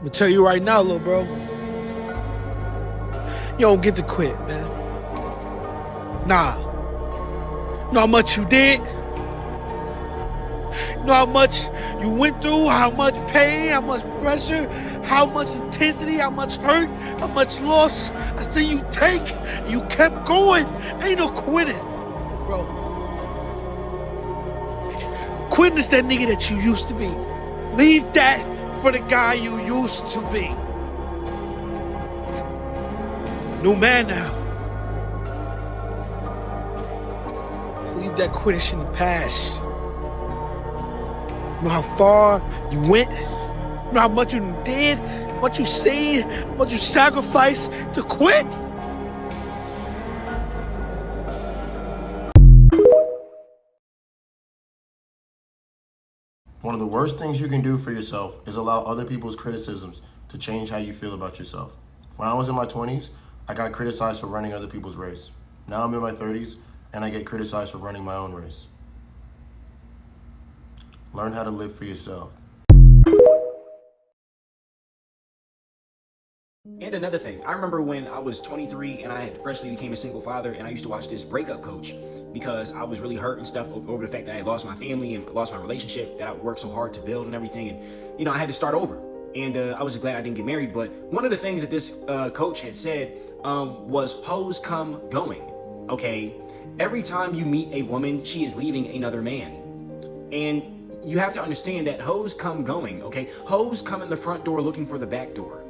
gonna tell you right now, little bro. You don't get to quit, man. Nah. You know how much you did? You know how much you went through, how much pain, how much pressure, how much intensity, how much hurt, how much loss. I see you take, you kept going. Ain't no quitting, bro. Quitting is that nigga that you used to be. Leave that for the guy you used to be. New man now. Leave that quittish in the past. You know how far you went? You know how much you did? What you seen? What you sacrificed to quit? One of the worst things you can do for yourself is allow other people's criticisms to change how you feel about yourself. When I was in my 20s, I got criticized for running other people's race. Now I'm in my 30s, and I get criticized for running my own race. Learn how to live for yourself. And another thing, I remember when I was 23 and I had freshly became a single father, and I used to watch this breakup coach because I was really hurt and stuff over the fact that I had lost my family and lost my relationship that I worked so hard to build and everything. And, you know, I had to start over. And I was just glad I didn't get married. But one of the things that this coach had said was hoes come going. Okay, every time you meet a woman, she is leaving another man. And you have to understand that hoes come going, okay? Hoes come in the front door looking for the back door.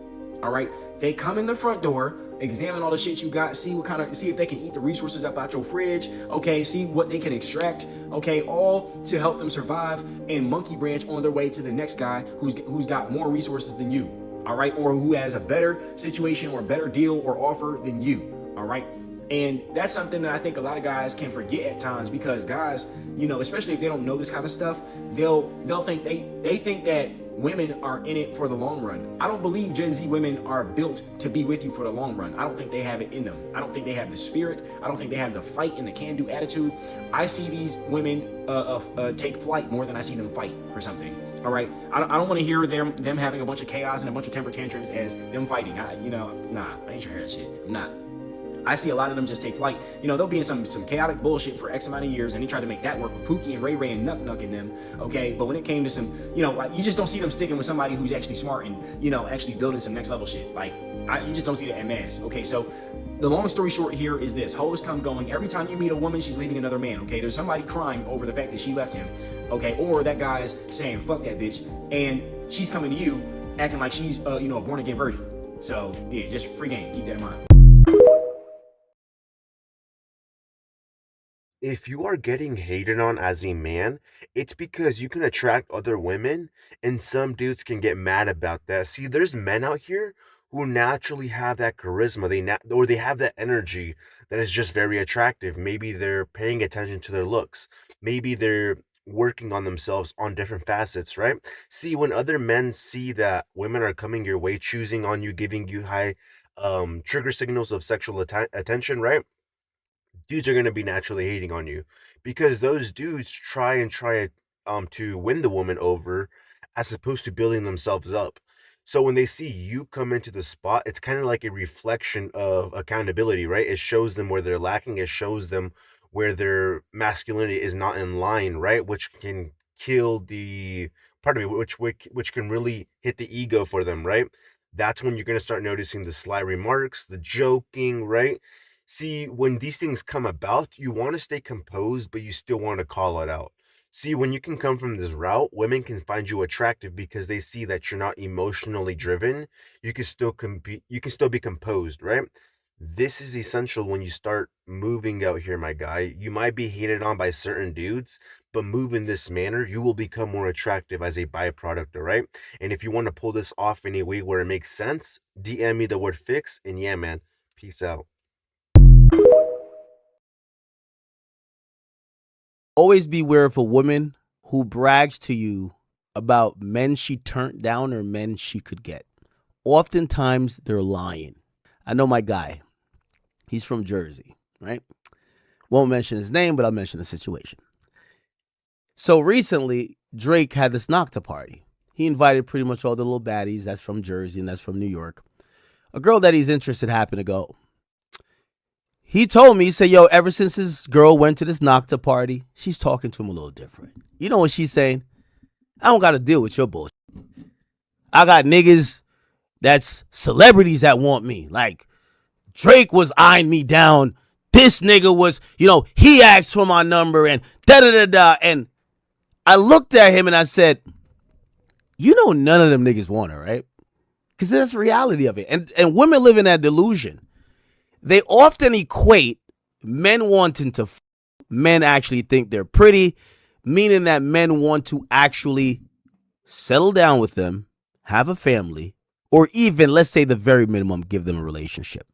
All right, they come in the front door, examine all the shit you got, see if they can eat the resources up out your fridge, okay, see what they can extract, okay, all to help them survive and monkey branch on their way to the next guy who's got more resources than you, all right, or who has a better situation or a better deal or offer than you, all right. And that's something that I think a lot of guys can forget at times, because guys, you know, especially if they don't know this kind of stuff, they'll think they think that women are in it for the long run. I don't believe Gen Z women are built to be with you for the long run. I don't think they have it in them. I don't think they have the spirit. I don't think they have the fight and the can-do attitude. I see these women take flight more than I see them fight for something. All right, I don't want to hear them having a bunch of chaos and a bunch of temper tantrums as them fighting. I ain't trying to hear that shit. I'm not. I see a lot of them just take flight. You know, they'll be in some chaotic bullshit for X amount of years, and they try to make that work with Pookie and Ray Ray and Nuck in them, okay? But when it came to some, you know, you just don't see them sticking with somebody who's actually smart and, you know, actually building some next level shit. Like, you just don't see that in mass, okay? So the long story short here is this: hoes come going. Every time you meet a woman, she's leaving another man, okay? There's somebody crying over the fact that she left him, okay? Or that guy's saying, fuck that bitch, and she's coming to you acting like she's, you know, a born-again virgin. So, yeah, just free game. Keep that in mind. If you are getting hated on as a man, it's because you can attract other women, and some dudes can get mad about that. See, there's men out here who naturally have that charisma, or they have that energy that is just very attractive. Maybe they're paying attention to their looks. Maybe they're working on themselves on different facets, right? See, when other men see that women are coming your way, choosing on you, giving you high trigger signals of sexual attention, right? Dudes are going to be naturally hating on you, because those dudes try to win the woman over as opposed to building themselves up. So when they see you come into the spot, it's kind of like a reflection of accountability, right? It shows them where they're lacking. It shows them where their masculinity is not in line, right? Which can kill which can really hit the ego for them, right? That's when you're going to start noticing the sly remarks, the joking, right? See, when these things come about, you want to stay composed, but you still want to call it out. See, when you can come from this route, women can find you attractive because they see that you're not emotionally driven. You can still be composed, right? This is essential when you start moving out here, my guy. You might be hated on by certain dudes, but move in this manner, you will become more attractive as a byproduct, all right? And if you want to pull this off in a way where it makes sense, DM me the word fix, and yeah, man, peace out. Always beware of a woman who brags to you about men she turned down or men she could get. Oftentimes, they're lying. I know my guy. He's from Jersey, right? Won't mention his name, but I'll mention the situation. So recently, Drake had this Nocta party. He invited pretty much all the little baddies that's from Jersey and that's from New York. A girl that he's interested happened to go. He told me, he said, yo, ever since his girl went to this Nocta party, she's talking to him a little different. You know what she's saying? I don't got to deal with your bullshit. I got niggas that's celebrities that want me. Like, Drake was eyeing me down. This nigga was, he asked for my number and da-da-da-da. And I looked at him and I said, none of them niggas want her, right? Because that's the reality of it. And women live in that delusion. They often equate men wanting to men actually think they're pretty, meaning that men want to actually settle down with them, have a family, or even, let's say the very minimum, give them a relationship.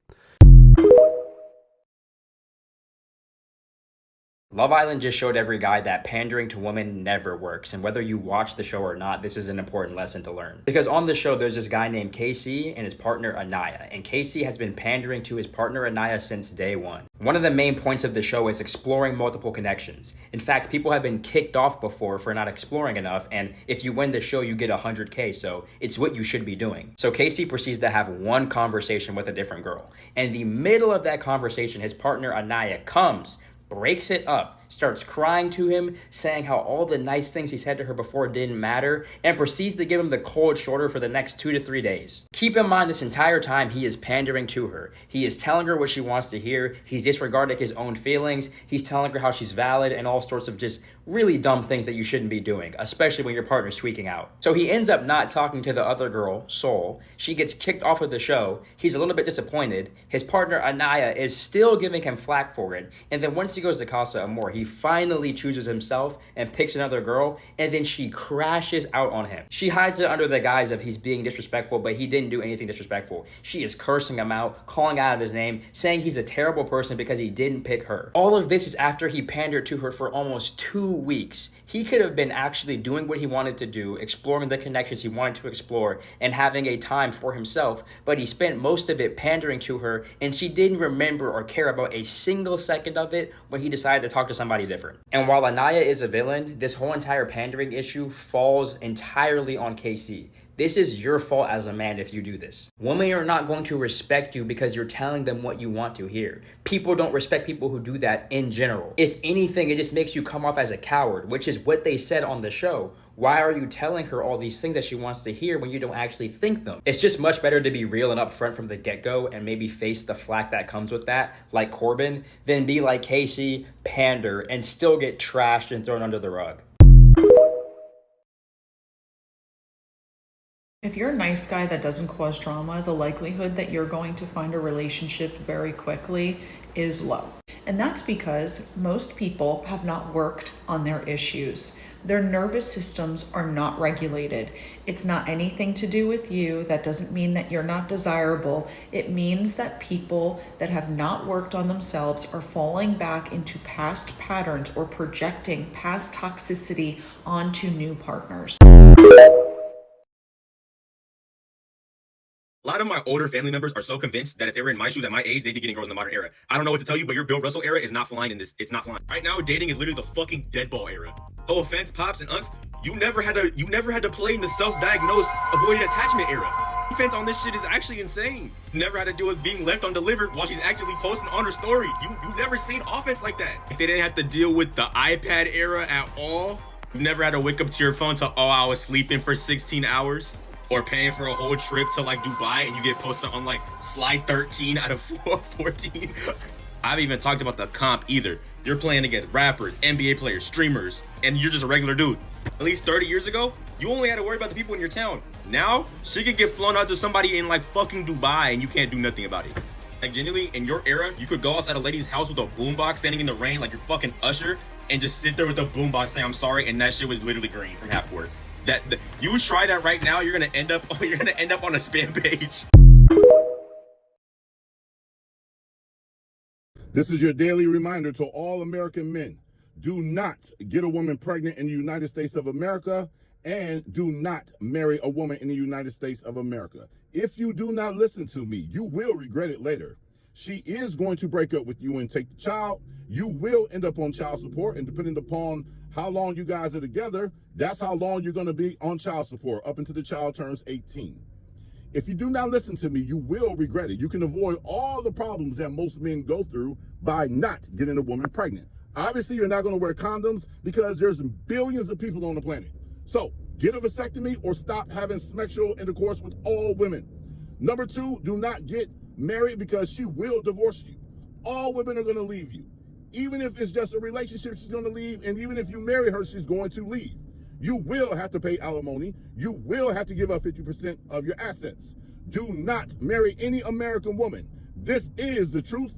Love Island just showed every guy that pandering to women never works, and whether you watch the show or not, this is an important lesson to learn. Because on the show, there's this guy named Casey and his partner Anaya, and Casey has been pandering to his partner Anaya since day one. One of the main points of the show is exploring multiple connections. In fact, people have been kicked off before for not exploring enough, and if you win the show, you get 100K, so it's what you should be doing. So Casey proceeds to have one conversation with a different girl. In the middle of that conversation, his partner Anaya comes, breaks it up, starts crying to him, saying how all the nice things he said to her before didn't matter, and proceeds to give him the cold shoulder for the next 2 to 3 days. Keep in mind, this entire time he is pandering to her. He is telling her what she wants to hear. He's disregarding his own feelings. He's telling her how she's valid and all sorts of just really dumb things that you shouldn't be doing, especially when your partner's tweaking out. So he ends up not talking to the other girl, Sol. She gets kicked off of the show. He's a little bit disappointed. His partner, Anaya, is still giving him flack for it. And then once he goes to Casa Amor, he finally chooses himself and picks another girl, and then she crashes out on him. She hides it under the guise of he's being disrespectful, but he didn't do anything disrespectful. She is cursing him out, calling out his name, saying he's a terrible person because he didn't pick her. All of this is after he pandered to her for almost 2 weeks. He could have been actually doing what he wanted to do, exploring the connections he wanted to explore, and having a time for himself, but he spent most of it pandering to her, and she didn't remember or care about a single second of it when he decided to talk to somebody different. And while Anaya is a villain, this whole entire pandering issue falls entirely on KC. This is your fault as a man if you do this. Women are not going to respect you because you're telling them what you want to hear. People don't respect people who do that in general. If anything, it just makes you come off as a coward, which is what they said on the show. Why are you telling her all these things that she wants to hear when you don't actually think them? It's just much better to be real and upfront from the get-go and maybe face the flack that comes with that, like Corbin, than be like Casey, pander, and still get trashed and thrown under the rug. If you're a nice guy that doesn't cause drama, the likelihood that you're going to find a relationship very quickly is low. And that's because most people have not worked on their issues. Their nervous systems are not regulated. It's not anything to do with you. That doesn't mean that you're not desirable. It means that people that have not worked on themselves are falling back into past patterns or projecting past toxicity onto new partners. A lot of my older family members are so convinced that if they were in my shoes at my age, they'd be getting girls in the modern era. I don't know what to tell you, but your Bill Russell era is not flying in this. It's not flying. Right now, dating is literally the fucking deadball era. No offense, pops and unks, you never had to play in the self-diagnosed avoided attachment era. Defense on this shit is actually insane. You never had to deal with being left undelivered while she's actually posting on her story. You've never seen offense like that. If they didn't have to deal with the iPad era at all, you've never had to wake up to your phone to, oh, I was sleeping for 16 hours. Or paying for a whole trip to like Dubai and you get posted on like slide 13 out of 14. I haven't even talked about the comp either. You're playing against rappers, NBA players, streamers, and you're just a regular dude. At least 30 years ago, you only had to worry about the people in your town. Now, she could get flown out to somebody in like fucking Dubai and you can't do nothing about it. Like genuinely, in your era, you could go outside a lady's house with a boombox standing in the rain like you're fucking Usher and just sit there with a boombox saying I'm sorry, and that shit was literally green from half court. You try that right now, you're gonna end up on a spam page. This is your daily reminder to all American men. Do not get a woman pregnant in the United States of America, and do not marry a woman in the United States of America. If you do not listen to me, you will regret it later. she is going to break up with you and take the child, you will end up on child support. And depending upon how long you guys are together, that's how long you're going to be on child support, up until the child turns 18. If you do not listen to me, you will regret it. You can avoid all the problems that most men go through by not getting a woman pregnant. Obviously, you're not going to wear condoms because there's billions of people on the planet. So get a vasectomy or stop having sexual intercourse with all women. Number 2, do not get married because she will divorce you. All women are going to leave you. Even if it's just a relationship, she's going to leave. And even if you marry her, she's going to leave. You will have to pay alimony. You will have to give up 50% of your assets. Do not marry any American woman. This is the truth.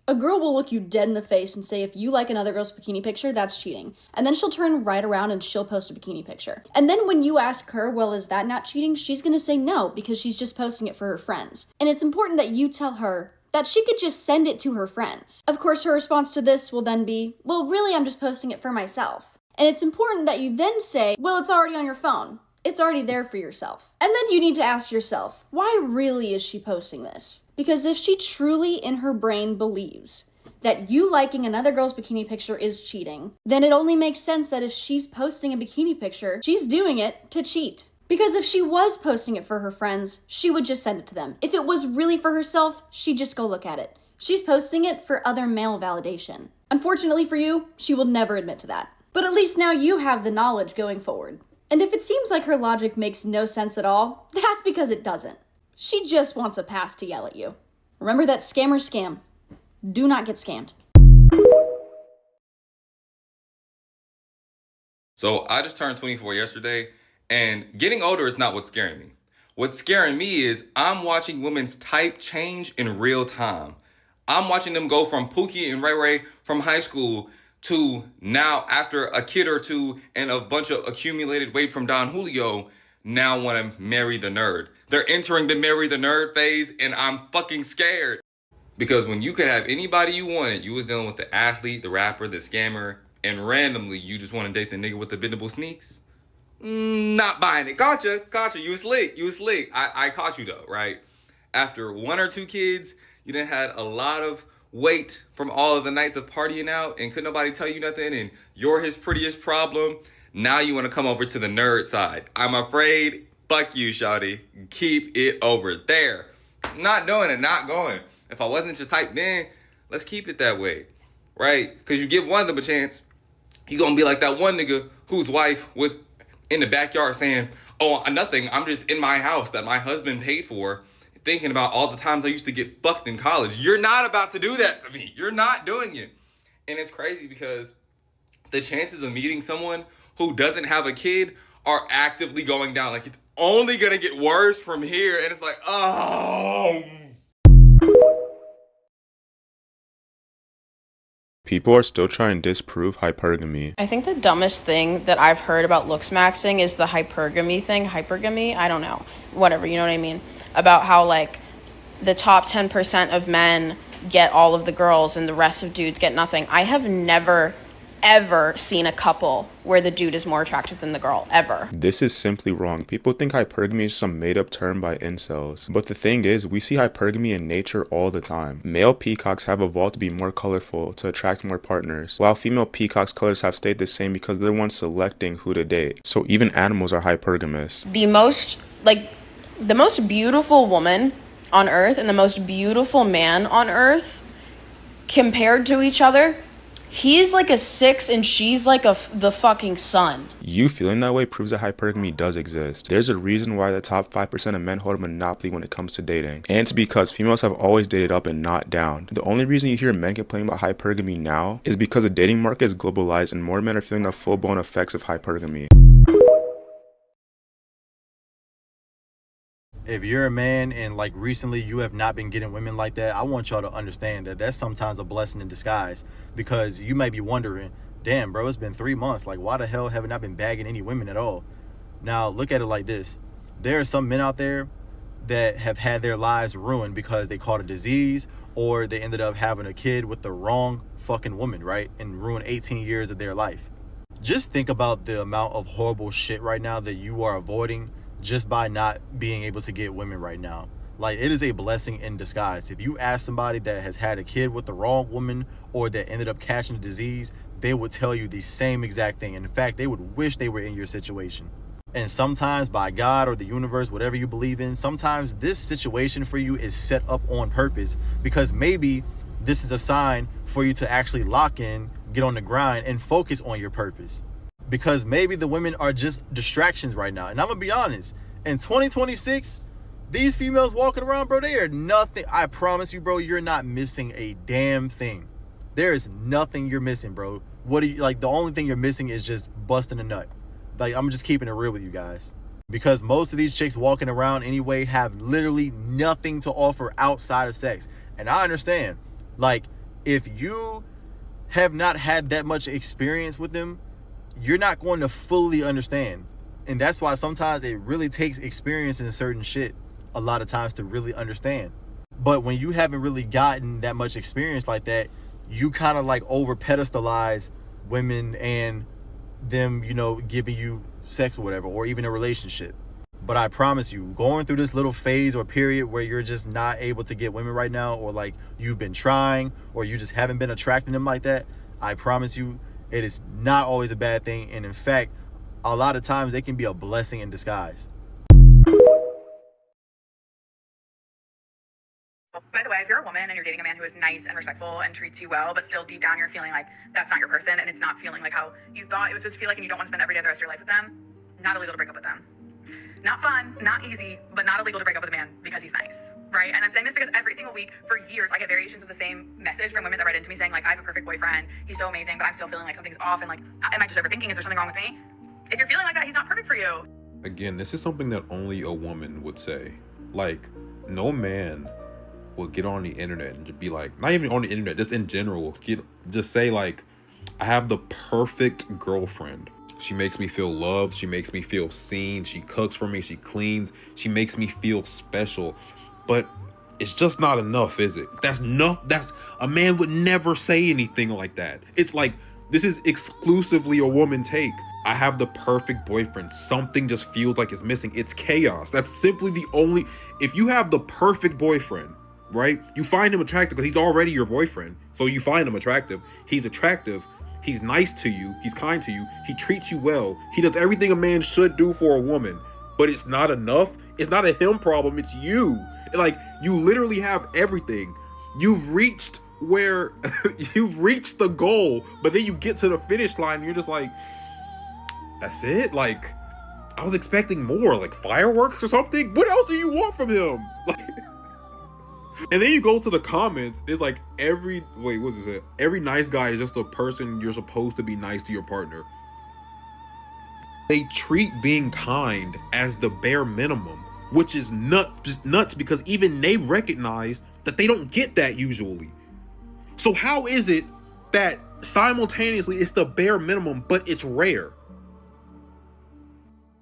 A girl will look you dead in the face and say if you like another girl's bikini picture, that's cheating. And then she'll turn right around and she'll post a bikini picture. And then when you ask her, well, is that not cheating? She's gonna say no, because she's just posting it for her friends. And it's important that you tell her that she could just send it to her friends. Of course, her response to this will then be, well, really, I'm just posting it for myself. And it's important that you then say, well, it's already on your phone. It's already there for yourself. And then you need to ask yourself, why really is she posting this? Because if she truly in her brain believes that you liking another girl's bikini picture is cheating, then it only makes sense that if she's posting a bikini picture, she's doing it to cheat. Because if she was posting it for her friends, she would just send it to them. If it was really for herself, she'd just go look at it. She's posting it for other male validation. Unfortunately for you, she will never admit to that. But at least now you have the knowledge going forward. And if it seems like her logic makes no sense at all, that's because it doesn't. She just wants a pass to yell at you. Remember that scammers scam. Do not get scammed. So I just turned 24 yesterday, and getting older is not what's scaring me. What's scaring me is I'm watching women's type change in real time. I'm watching them go from Pookie and Ray Ray from high school to now, after a kid or two and a bunch of accumulated weight from Don Julio, now want to marry the nerd. They're entering the marry the nerd phase, and I'm fucking scared. Because when you could have anybody you wanted, you was dealing with the athlete, the rapper, the scammer, and randomly you just want to date the nigga with the bendable sneaks. Not buying it. Gotcha. You was slick. I caught you though, right? After 1 or 2 kids, you done had a lot of weight from all of the nights of partying out, and couldn't nobody tell you nothing, and you're his prettiest problem. Now you want to come over to the nerd side. I'm afraid, fuck you, shawty. Keep it over there. Not doing it, not going. If I wasn't your type then, let's keep it that way, right? Because you give one of them a chance, you gonna be like that one nigga whose wife was in the backyard saying, oh, nothing, I'm just in my house that my husband paid for, thinking about all the times I used to get fucked in college. You're not about to do that to me. You're not doing it. And it's crazy because the chances of meeting someone who doesn't have a kid are actively going down. Like, it's only gonna get worse from here. And it's like, oh. People are still trying to disprove hypergamy. I think the dumbest thing that I've heard about looks maxing is the hypergamy thing. Hypergamy? I don't know. Whatever, you know what I mean? About how, like, the top 10% of men get all of the girls and the rest of dudes get nothing. I have never, ever seen a couple where the dude is more attractive than the girl, ever. This is simply wrong. People think hypergamy is some made-up term by incels. But the thing is, we see hypergamy in nature all the time. Male peacocks have evolved to be more colorful to attract more partners, while female peacocks' colors have stayed the same because they're the ones selecting who to date. So even animals are hypergamous. The most beautiful woman on earth and the most beautiful man on earth, compared to each other, he's like a 6 and she's like the fucking sun. You feeling that way proves that hypergamy does exist. There's a reason why the top 5% of men hold a monopoly when it comes to dating. And it's because females have always dated up and not down. The only reason you hear men complaining about hypergamy now is because the dating market is globalized and more men are feeling the full-blown effects of hypergamy. If you're a man and like recently you have not been getting women like that, I want y'all to understand that that's sometimes a blessing in disguise, because you may be wondering, damn bro, it's been 3 months, like why the hell haven't I been bagging any women at all? Now look at it like this. There are some men out there that have had their lives ruined because they caught a disease or they ended up having a kid with the wrong fucking woman, right? And ruined 18 years of their life. Just think about the amount of horrible shit right now that you are avoiding just by not being able to get women right now. Like, it is a blessing in disguise. If you ask somebody that has had a kid with the wrong woman or that ended up catching a disease, they would tell you the same exact thing. And in fact, they would wish they were in your situation. And sometimes by God or the universe, whatever you believe in, sometimes this situation for you is set up on purpose, because maybe this is a sign for you to actually lock in, get on the grind, and focus on your purpose. Because maybe the women are just distractions right now. And I'm gonna be honest, in 2026, these females walking around, bro, they are nothing. I promise you, bro, you're not missing a damn thing. There is nothing you're missing, bro. What are you, like, the only thing you're missing is just busting a nut. Like, I'm just keeping it real with you guys. Because most of these chicks walking around anyway have literally nothing to offer outside of sex. And I understand, like, if you have not had that much experience with them, you're not going to fully understand. And that's why sometimes it really takes experience in certain shit a lot of times to really understand. But when you haven't really gotten that much experience like that, you kind of like over pedestalize women and them, you know, giving you sex or whatever, or even a relationship. But I promise you, going through this little phase or period where you're just not able to get women right now, or like you've been trying, or you just haven't been attracting them like that, I promise you, it is not always a bad thing. And in fact, a lot of times they can be a blessing in disguise. By the way, if you're a woman and you're dating a man who is nice and respectful and treats you well, but still deep down you're feeling like that's not your person and it's not feeling like how you thought it was supposed to feel like, and you don't want to spend every day of the rest of your life with them, not illegal to break up with them. Not fun, not easy, but not illegal to break up with a man because he's nice, right? And I'm saying this because every single week for years I get variations of the same message from women that write into me saying like, I have a perfect boyfriend, he's so amazing, but I'm still feeling like something's off, and like, am I just overthinking? Is there something wrong with me? If you're feeling like that, he's not perfect for you. Again, this is something that only a woman would say. Like, no man will get on the internet and just be like, not even on the internet, just in general, just say like, I have the perfect girlfriend. She makes me feel loved. She makes me feel seen. She cooks for me. She cleans. She makes me feel special. But it's just not enough, is it? That's a man would never say anything like that. It's like, this is exclusively a woman take. I have the perfect boyfriend. Something just feels like it's missing. It's chaos. That's simply the only, if you have the perfect boyfriend, right? You find him attractive because he's already your boyfriend. So you find him attractive. He's attractive. He's nice to you. He's kind to you. He treats you well. He does everything a man should do for a woman. But it's not enough. It's not a him problem. It's you. Like, you literally have everything. You've reached where you've reached the goal, but then you get to the finish line and you're just like, that's it? Like, I was expecting more, like fireworks or something. What else do you want from him? Like, and then you go to the comments, it's like every nice guy is just a person you're supposed to be nice to your partner. They treat being kind as the bare minimum, which is nuts because even they recognize that they don't get that usually. So how is it that simultaneously it's the bare minimum, but it's rare?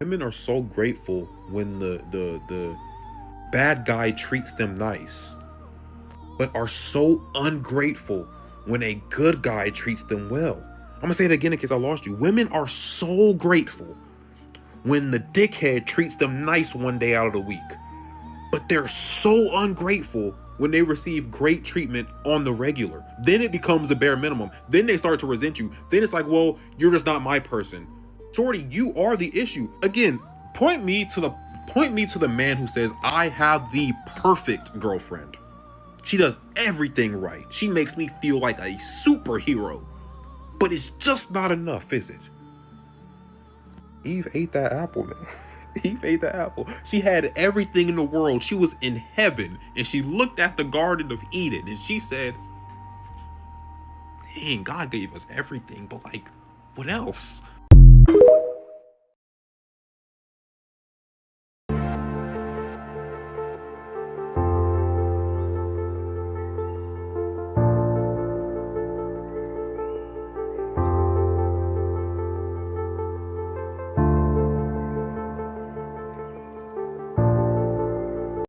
Women are so grateful when the bad guy treats them nice, but are so ungrateful when a good guy treats them well. I'm gonna say it again in case I lost you. Women are so grateful when the dickhead treats them nice one day out of the week, but they're so ungrateful when they receive great treatment on the regular. Then it becomes the bare minimum. Then they start to resent you. Then it's like, well, you're just not my person. Shorty, you are the issue. Again, point me to the man who says, I have the perfect girlfriend. She does everything right. She makes me feel like a superhero. But it's just not enough, is it? Eve ate that apple, man. Eve ate the apple. She had everything in the world. She was in heaven. And she looked at the Garden of Eden and she said, dang, God gave us everything, but like, what else?